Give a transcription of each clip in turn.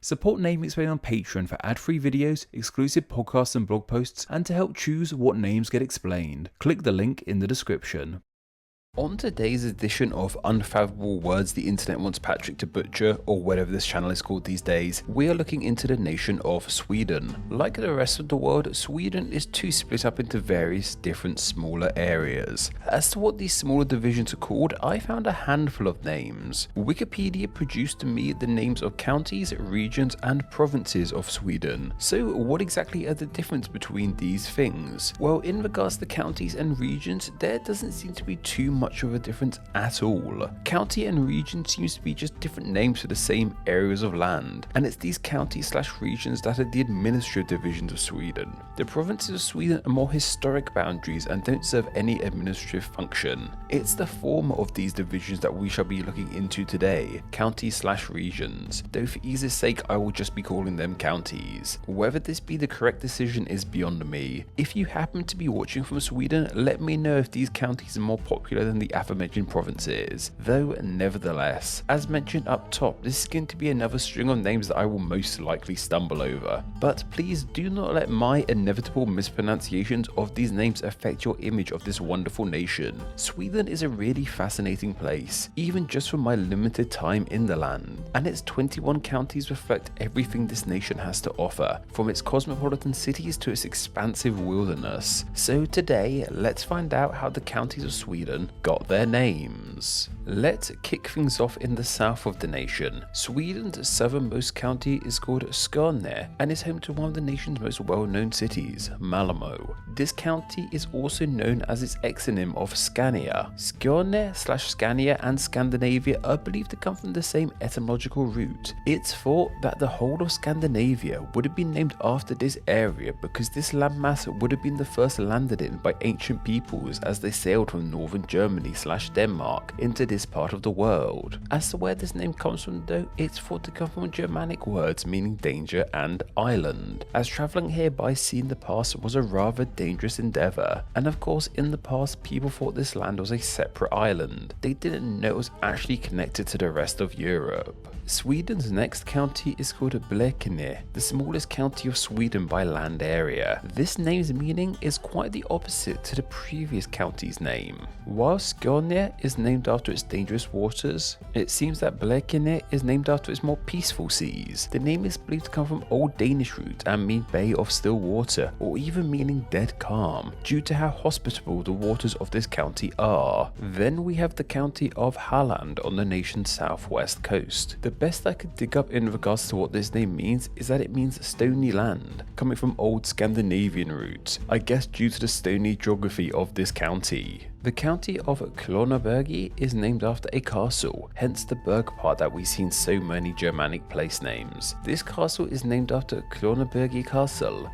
Support Name Explain on Patreon for ad-free videos, exclusive podcasts and blog posts, and to help choose what names get explained. Click the link in the description. On today's edition of Unfathomable Words the Internet Wants Patrick to Butcher, or whatever this channel is called these days, we are looking into the nation of Sweden. Like the rest of the world, Sweden is too split up into various different smaller areas. As to what these smaller divisions are called, I found a handful of names. Wikipedia produced to me the names of counties, regions, and provinces of Sweden. So what exactly are the difference between these things? Well, in regards to counties and regions, there doesn't seem to be too much of a difference at all. County and region seems to be just different names for the same areas of land, and it's these counties/regions that are the administrative divisions of Sweden. The provinces of Sweden are more historic boundaries and don't serve any administrative function. It's the former of these divisions that we shall be looking into today, counties/regions, though for ease's sake I will just be calling them counties. Whether this be the correct decision is beyond me. If you happen to be watching from Sweden, let me know if these counties are more popular than the aforementioned provinces, though nevertheless, as mentioned up top, this is going to be another string of names that I will most likely stumble over. But please do not let my inevitable mispronunciations of these names affect your image of this wonderful nation. Sweden is a really fascinating place, even just from my limited time in the land, and its 21 counties reflect everything this nation has to offer, from its cosmopolitan cities to its expansive wilderness. So today, let's find out how the counties of Sweden got their names. Let's kick things off in the south of the nation. Sweden's southernmost county is called Skåne and is home to one of the nation's most well-known cities, Malmö. This county is also known as its exonym of Scania. Skåne/Scania and Scandinavia are believed to come from the same etymological root. It's thought that the whole of Scandinavia would have been named after this area because this landmass would have been the first landed in by ancient peoples as they sailed from northern Germany/Denmark into this part of the world. As to where this name comes from though, it's thought to come from Germanic words meaning danger and island, as travelling here by sea in the past was a rather dangerous endeavour, and of course in the past people thought this land was a separate island. They didn't know it was actually connected to the rest of Europe. Sweden's next county is called Blekinge, the smallest county of Sweden by land area. This name's meaning is quite the opposite to the previous county's name. While Skåne is named after its dangerous waters, it seems that Blekinge is named after its more peaceful seas. The name is believed to come from Old Danish root and mean Bay of Still Water, or even meaning dead calm, due to how hospitable the waters of this county are. Then we have the county of Halland on the nation's southwest coast. The best I could dig up in regards to what this name means is that it means stony land, coming from old Scandinavian roots, I guess due to the stony geography of this county. The county of Kronoberg is named after a castle, hence the Berg part that we see in so many Germanic place names. This castle is named after Kronoberg Castle,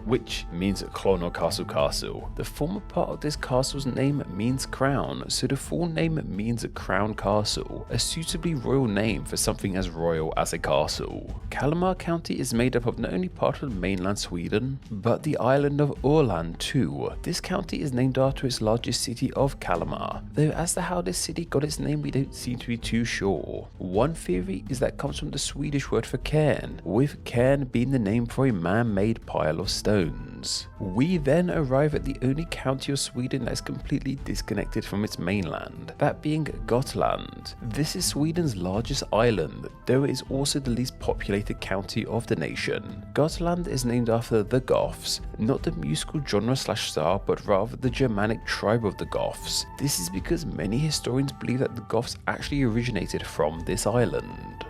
which means Krono Castle. The former part of this castle's name means crown, so the full name means Crown Castle, a suitably royal name for something as royal as a castle. Kalmar County is made up of not only part of mainland Sweden, but the island of Åland too. This county is named after its largest city of Kalmar, though as to how this city got its name we don't seem to be too sure. One theory is that it comes from the Swedish word for cairn, with cairn being the name for a man-made pile of stones. We then arrive at the only county of Sweden that is completely disconnected from its mainland, that being Gotland. This is Sweden's largest island, though it is also the least populated county of the nation. Gotland is named after the Goths, not the musical genre/star, but rather the Germanic tribe of the Goths. This is because many historians believe that the Goths actually originated from this island.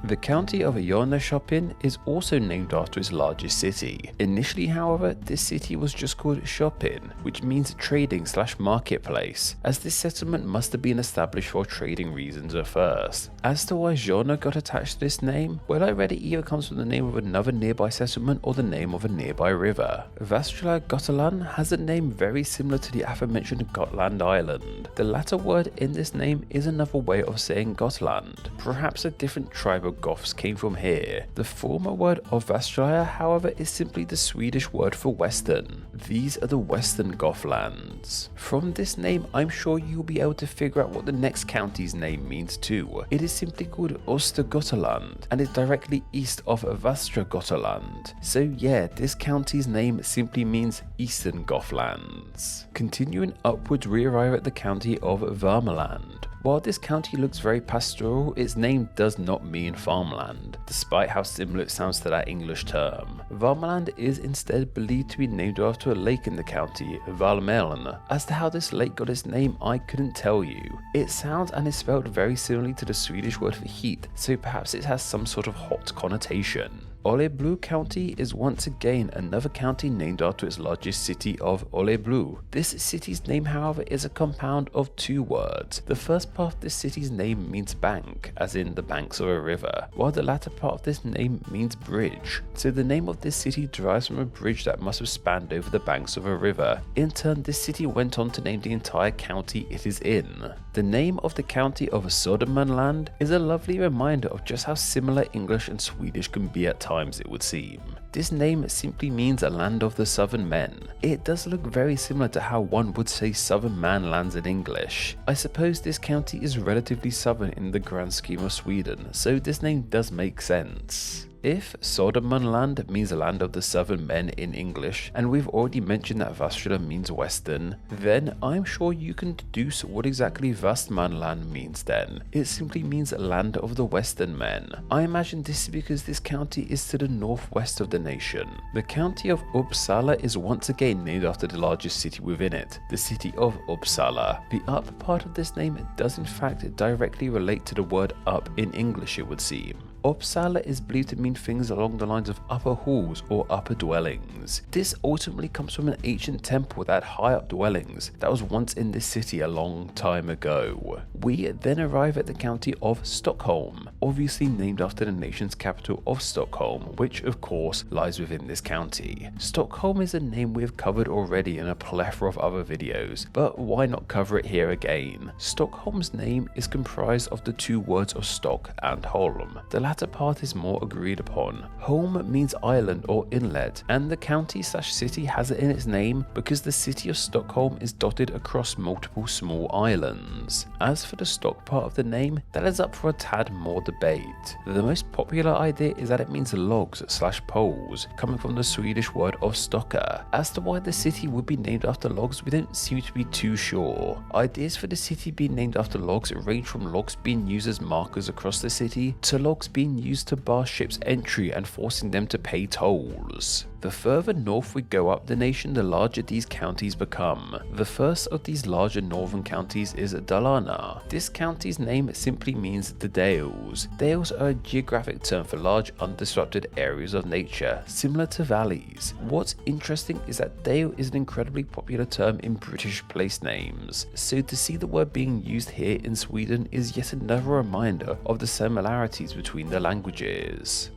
The county of Jönköping is also named after its largest city. Initially, however, this city was just called Köping, which means trading/marketplace, as this settlement must have been established for trading reasons at first. As to why Jönköping got attached to this name, well, I read it either comes from the name of another nearby settlement or the name of a nearby river. Västra Götaland has a name very similar to the aforementioned Gotland Island. The latter word in this name is another way of saying Gotland, perhaps a different tribe of Goths came from here. The former word of Vastraya, however, is simply the Swedish word for western. These are the Western Gothlands. From this name, I'm sure you'll be able to figure out what the next county's name means too. It is simply called Östergötland and is directly east of Västra Götaland. So yeah, this county's name simply means Eastern Gothlands. Continuing upwards, we arrive at the county of Värmland. While this county looks very pastoral, its name does not mean farmland, despite how similar it sounds to that English term. Värmland is instead believed to be named after a lake in the county, Valmäln. As to how this lake got its name, I couldn't tell you. It sounds and is spelled very similarly to the Swedish word for heat, so perhaps it has some sort of hot connotation. Örebro County is once again another county named after its largest city of Örebro. This city's name, however, is a compound of two words. The first part of this city's name means bank, as in the banks of a river, while the latter part of this name means bridge. So the name of this city derives from a bridge that must have spanned over the banks of a river. In turn, this city went on to name the entire county it is in. The name of the county of Södermanland is a lovely reminder of just how similar English and Swedish can be at times, it would seem. This name simply means a land of the southern men. It does look very similar to how one would say southern manlands in English. I suppose this county is relatively southern in the grand scheme of Sweden, so this name does make sense. If Södermanland means land of the southern men in English, and we've already mentioned that Västra means western, then I'm sure you can deduce what exactly Västmanland means then. It simply means land of the western men. I imagine this is because this county is to the northwest of the nation. The county of Uppsala is once again named after the largest city within it, the city of Uppsala. The up part of this name does in fact directly relate to the word up in English, it would seem. Uppsala is believed to mean things along the lines of upper halls or upper dwellings. This ultimately comes from an ancient temple that had high up dwellings that was once in this city a long time ago. We then arrive at the county of Stockholm, obviously named after the nation's capital of Stockholm, which of course lies within this county. Stockholm is a name we have covered already in a plethora of other videos, but why not cover it here again? Stockholm's name is comprised of the two words of stock and holm. The latter part is more agreed upon. Holm means island or inlet, and the county/city has it in its name because the city of Stockholm is dotted across multiple small islands. As for the stock part of the name, that is up for a tad more debate. The most popular idea is that it means logs/poles, coming from the Swedish word of stocka. As to why the city would be named after logs, we don't seem to be too sure. Ideas for the city being named after logs range from logs being used as markers across the city to logs being used to bar ships' entry and forcing them to pay tolls. The further north we go up the nation, the larger these counties become. The first of these larger northern counties is Dalarna. This county's name simply means the dales. Dales are a geographic term for large undisrupted areas of nature, similar to valleys. What's interesting is that dale is an incredibly popular term in British place names, so to see the word being used here in Sweden is yet another reminder of the similarities between the languages.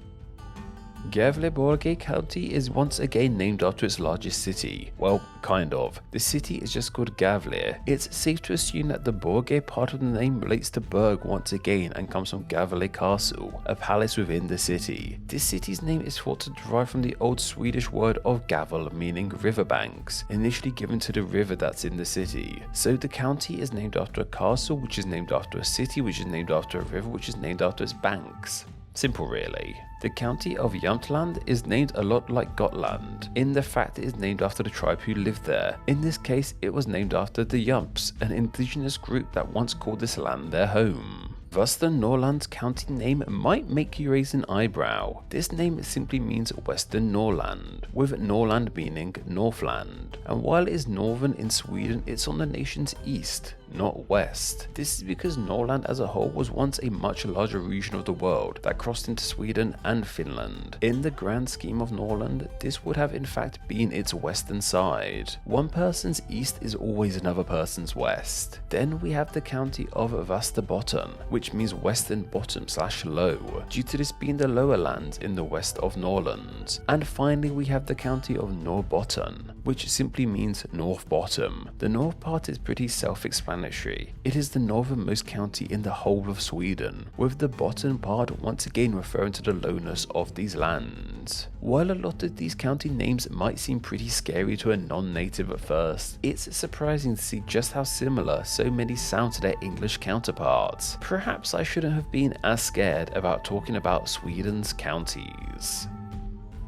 Gävleborg County is once again named after its largest city. Well, kind of. The city is just called Gävle. It's safe to assume that the Borge part of the name relates to Berg once again and comes from Gävle Castle, a palace within the city. This city's name is thought to derive from the old Swedish word of gavel, meaning riverbanks, initially given to the river that's in the city. So the county is named after a castle, which is named after a city, which is named after a river, which is named after its banks. Simple really. The county of Jämtland is named a lot like Gotland, in the fact it is named after the tribe who lived there. In this case, it was named after the Jumps, an indigenous group that once called this land their home. Västernorrlands county name might make you raise an eyebrow. This name simply means Western Norrland, with Norrland meaning Northland. And while it is northern in Sweden, it's on the nation's east, not west. This is because Norrland as a whole was once a much larger region of the world that crossed into Sweden and Finland. In the grand scheme of Norrland, this would have in fact been its western side. One person's east is always another person's west. Then we have the county of Västerbotten, which means western bottom/low, due to this being the lower lands in the west of Norrland. And finally we have the county of Norrbotten, which simply means north bottom. The north part is pretty self-explanatory. It is the northernmost county in the whole of Sweden, with the bottom part once again referring to the lowness of these lands. While a lot of these county names might seem pretty scary to a non-native at first, it's surprising to see just how similar so many sound to their English counterparts. Perhaps I shouldn't have been as scared about talking about Sweden's counties.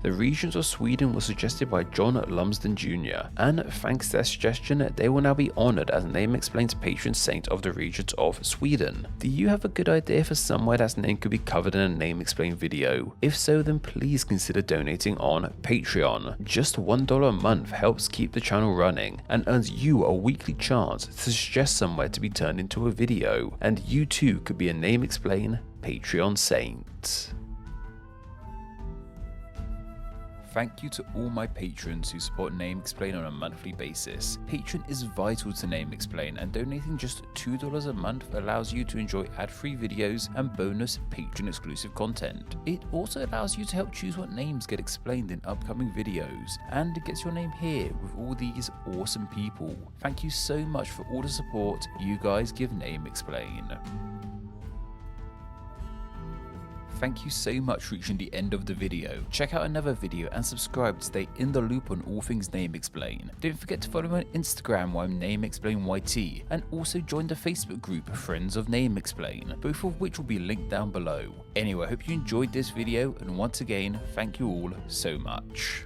The regions of Sweden were suggested by John Lumsden Jr, and thanks to their suggestion, they will now be honoured as Name Explained's patron saint of the regions of Sweden. Do you have a good idea for somewhere that's name could be covered in a Name Explained video? If so, then please consider donating on Patreon. Just $1 a month helps keep the channel running and earns you a weekly chance to suggest somewhere to be turned into a video, and you too could be a Name Explained Patreon saint. Thank you to all my patrons who support Name Explained on a monthly basis. Patreon is vital to Name Explained, and donating just $2 a month allows you to enjoy ad-free videos and bonus Patreon exclusive content. It also allows you to help choose what names get explained in upcoming videos, and it gets your name here with all these awesome people. Thank you so much for all the support you guys give Name Explained. Thank you so much for reaching the end of the video. Check out another video and subscribe to stay in the loop on all things Name Explained. Don't forget to follow me on Instagram where I'm Name Explained YT, and also join the Facebook group Friends of Name Explained, both of which will be linked down below. Anyway, I hope you enjoyed this video, and once again, thank you all so much.